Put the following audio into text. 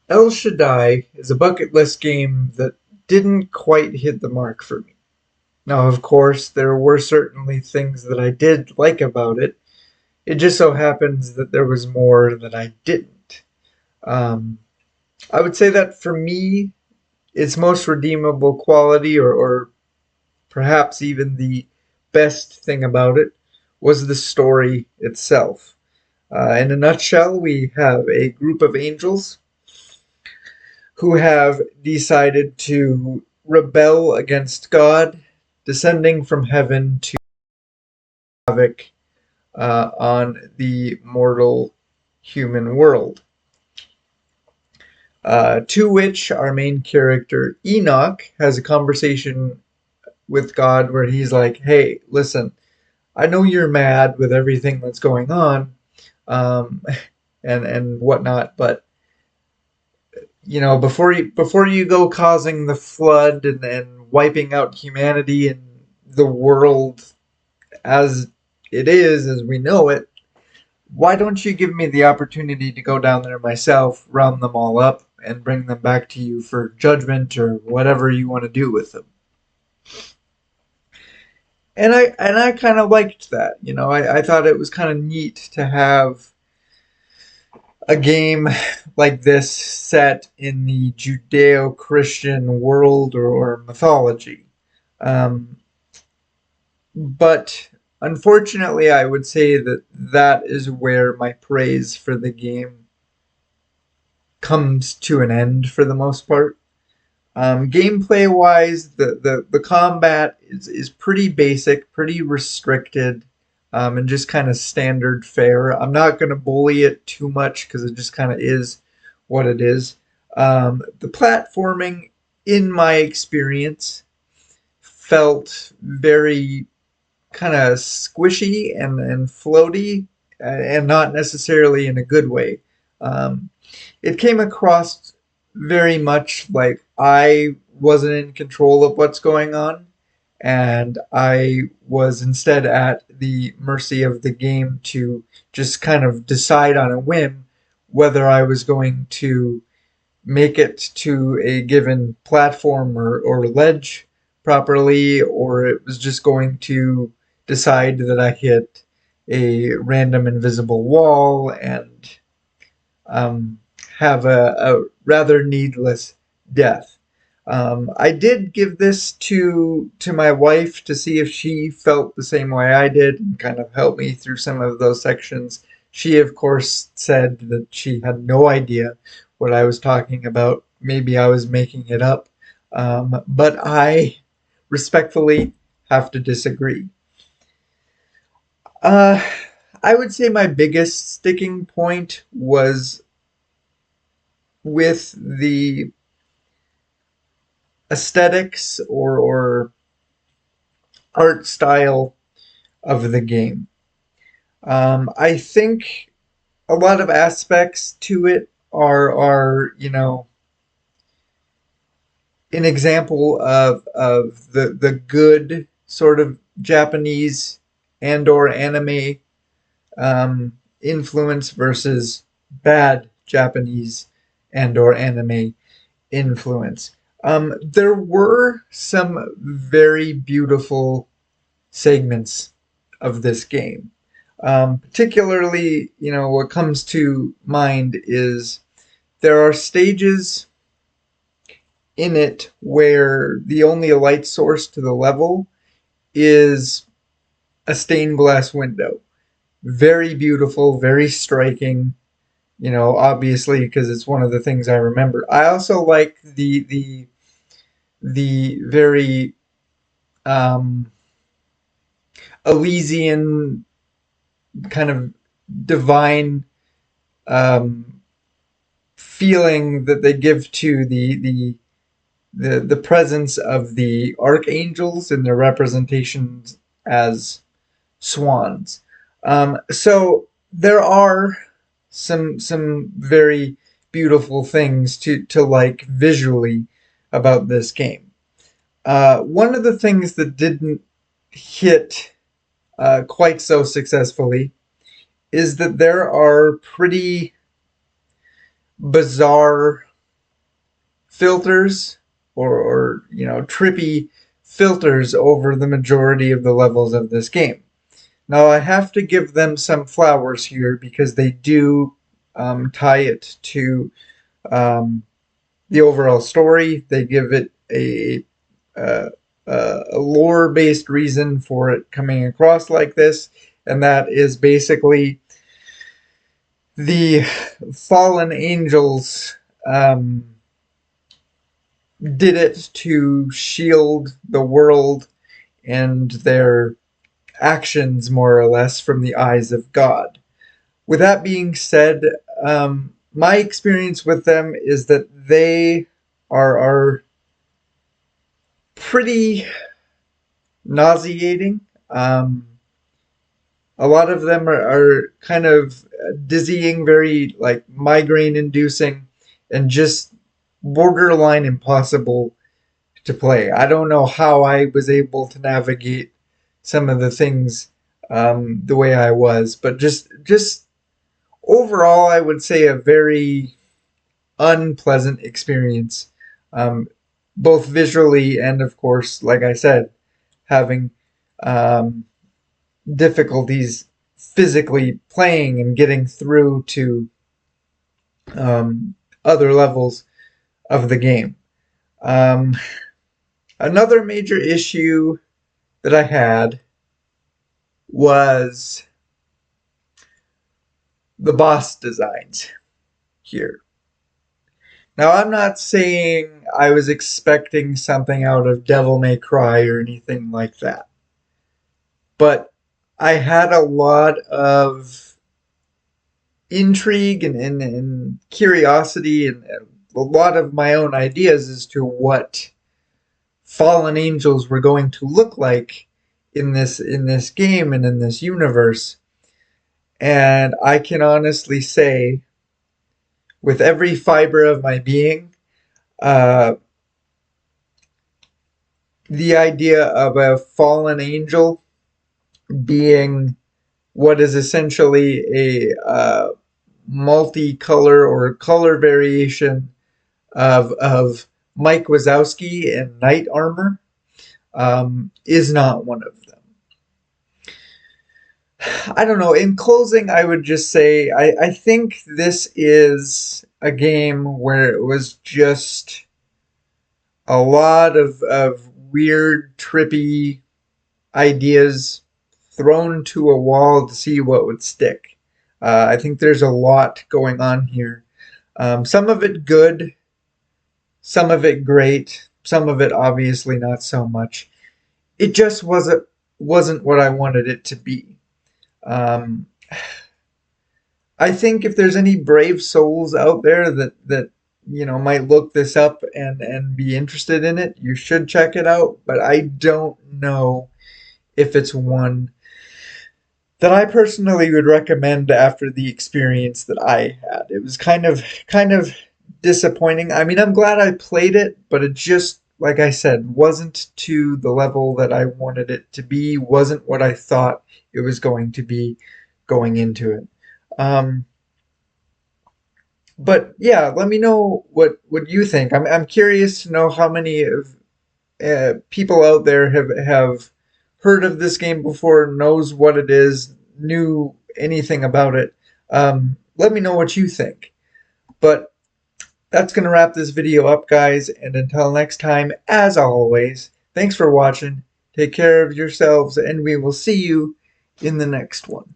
El Shaddai is a bucket list game that didn't quite hit the mark for me. Now, of course, there were certainly things that I did like about it. It just so happens that there was more that I didn't. Um, I would say that for me, its most redeemable quality, or perhaps even the best thing about it, was the story itself. In a nutshell, we have a group of angels who have decided to rebel against God, descending from heaven to havoc on the mortal human world. To which our main character, Enoch, has a conversation with God where he's like, hey, listen, I know you're mad with everything that's going on um, and whatnot, but before you go causing the flood and wiping out humanity and the world as it is as we know it, why don't you give me the opportunity to go down there myself, round them all up, and bring them back to you for judgment or whatever you want to do with them? And I kind of liked that. I thought it was kind of neat to have a game like this set in the Judeo-Christian world or mythology. Um, but unfortunately, I would say that that is where my praise for the game comes to an end for the most part. Gameplay wise, the combat is pretty basic, pretty restricted, and just kind of standard fare. I'm not going to bully it too much because it just kind of is what it is. The platforming, in my experience, felt very kind of squishy and floaty, and not necessarily in a good way. Um, it came across very much like I wasn't in control of what's going on, and I was instead at the mercy of the game to just kind of decide on a whim whether I was going to make it to a given platform or ledge properly, or it was just going to decide that I hit a random invisible wall and um, have a rather needless death. I did give this to my wife to see if she felt the same way I did and kind of help me through some of those sections. She, of course, said that she had no idea what I was talking about. Maybe I was making it up. But I respectfully have to disagree. Uh, I would say my biggest sticking point was with the aesthetics or art style of the game. I think a lot of aspects to it are an example of the good sort of Japanese and or anime influence versus bad Japanese and or anime influence. There were some very beautiful segments of this game. Particularly, what comes to mind is there are stages in it where the only light source to the level is a stained glass window. Very beautiful, very striking, obviously because it's one of the things I remember. I also like the very um, Elysian kind of divine um, feeling that they give to the presence of the archangels in their representations as swans. So there are some very beautiful things to like visually about this game. One of the things that didn't hit quite so successfully is that there are pretty bizarre filters or you know, trippy filters over the majority of the levels of this game. Now I have to give them some flowers here because they do tie it to um, the overall story. They give it uh, a lore-based reason for it coming across like this, and that is basically the fallen angels did it to shield the world and their actions, more or less, from the eyes of God. With that being said, my experience with them is that they are pretty nauseating. A lot of them are kind of dizzying, very like migraine inducing, and just borderline impossible to play. I don't know how I was able to navigate some of the things the way I was, but just overall, I would say a very unpleasant experience, um, both visually and, of course, like I said, having um, difficulties physically playing and getting through to other levels of the game. Um, Another major issue that I had was the boss designs here. Now, I'm not saying I was expecting something out of Devil May Cry or anything like that, but I had a lot of intrigue and curiosity and a lot of my own ideas as to what fallen angels were going to look like in this game and in this universe. And I can honestly say, with every fiber of my being, uh, the idea of a fallen angel being what is essentially a multicolor or color variation of Mike Wazowski in Knight Armor is not one of them. I don't know. In closing, I would just say I think this is a game where it was just a lot of weird, trippy ideas thrown to a wall to see what would stick. I think there's a lot going on here. Some of it good, some of it great, some of it obviously not so much. It just wasn't what I wanted it to be. Um, I think if there's any brave souls out there that you know might look this up and be interested in it, you should check it out. But I don't know if it's one that I personally would recommend after the experience that I had. It was kind of disappointing. I mean, I'm glad I played it, but it just like I said wasn't to the level that I wanted it to be. Wasn't what I thought it was going to be going into it. Um, but yeah, let me know what you think. I'm curious to know how many of people out there have heard of this game before, knows what it is, knew anything about it. Let me know what you think. But that's going to wrap this video up, guys. And until next time, as always, thanks for watching. Take care of yourselves, and we will see you in the next one.